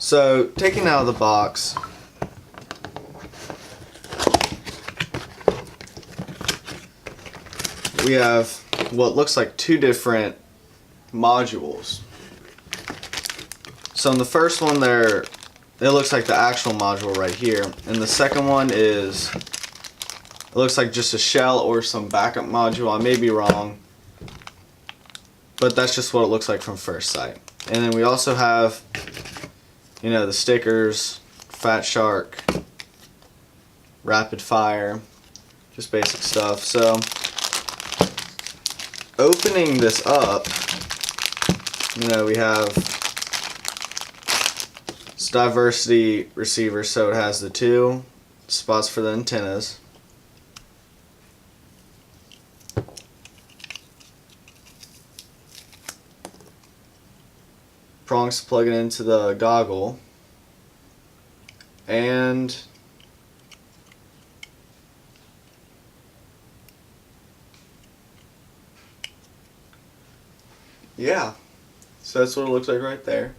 So, taking out of the box, we have what looks like two different modules. So in the first one there, it looks like the actual module right here, and the second one is, it looks like just a shell or some backup module. I may be wrong, but that's just what it looks like from first sight. And then we also have, you know, the stickers, Fat Shark, RapidFire, just basic stuff. So opening this up, you know, we have this diversity receiver, so it has the two spots for the antennas. Prongs to plug it into the goggle, and yeah, so that's what it looks like right there.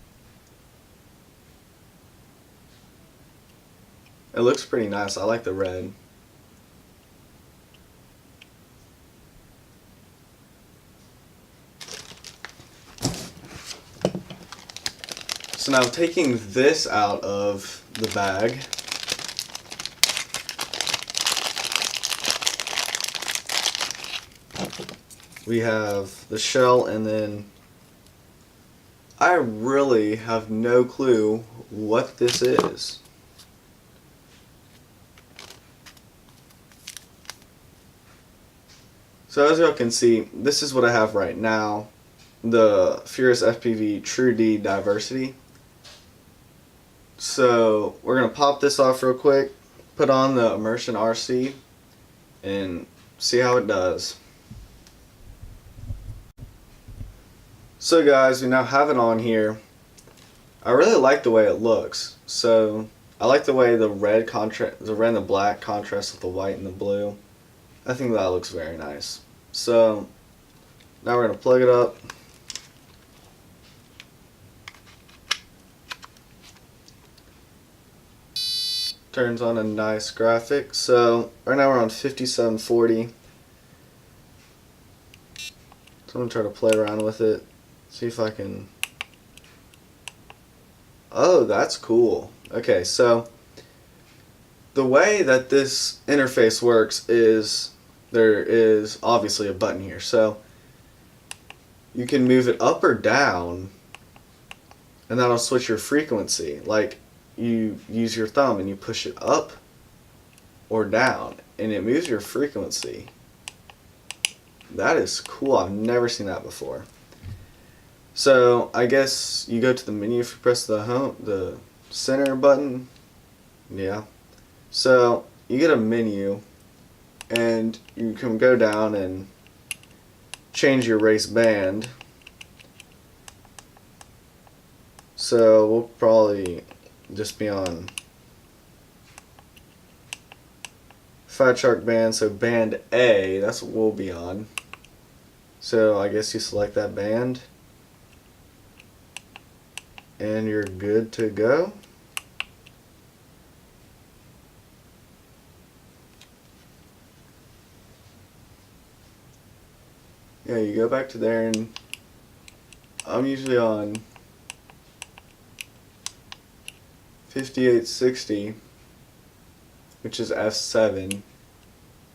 It looks pretty nice. I like the red. So now taking this out of the bag, we have the shell, and then I really have no clue what this is. So as y'all can see, this is what I have right now, the Furious FPV True D Diversity. So we're going to pop this off real quick, put on the Immersion RC, and see how it does. So guys, we now have it on here. I really like the way it looks. So I like the way the red and the black contrast with the white and the blue. I think that looks very nice. So now we're going to plug it up. Turns on a nice graphic. So right now we're on 5740. So I'm going to try to play around with it. See if I can... Oh, that's cool. Okay, so the way that this interface works is there is obviously a button here. So you can move it up or down, and that'll switch your frequency. Like, you use your thumb and you push it up or down, and it moves your frequency. That is cool. I've never seen that before. So I guess you go to the menu if you press the center button. Yeah. So you get a menu, and you can go down and change your race band. So we'll probably just be on Fat Shark band, so band A, that's what we'll be on. So I guess you select that band, and you're good to go. Yeah, you go back to there, and I'm usually on 5860, which is F7.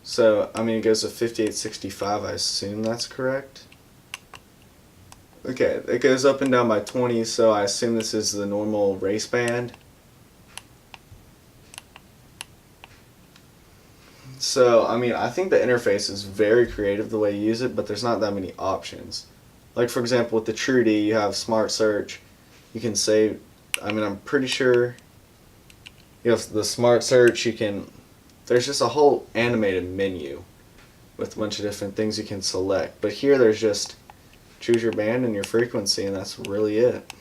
So, I mean, it goes to 5865, I assume that's correct. Okay, it goes up and down by 20, so I assume this is the normal race band. So, I mean, I think the interface is very creative the way you use it, but there's not that many options. Like, for example, with the True D, you have Smart Search. You can save, I mean, I'm pretty sure you have the Smart Search, you can, there's just a whole animated menu with a bunch of different things you can select. But here there's just choose your band and your frequency, and that's really it.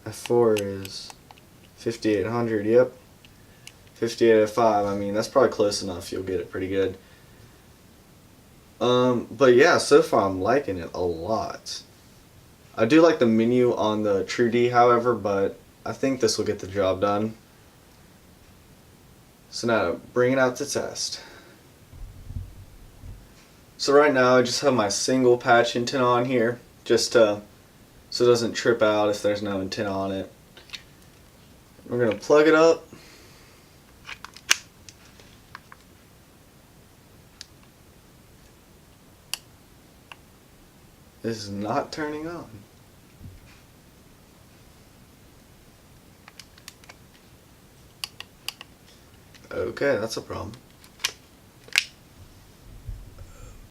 F4 is 5800, yep. 5805, I mean, that's probably close enough, you'll get it pretty good. But yeah, so far I'm liking it a lot. I do like the menu on the TrueD, however, but I think this will get the job done. So now, bring it out to test. So right now I just have my single patch antenna on here, just so it doesn't trip out if there's no antenna on it. We're going to plug it up. This is not turning on. Okay, that's a problem.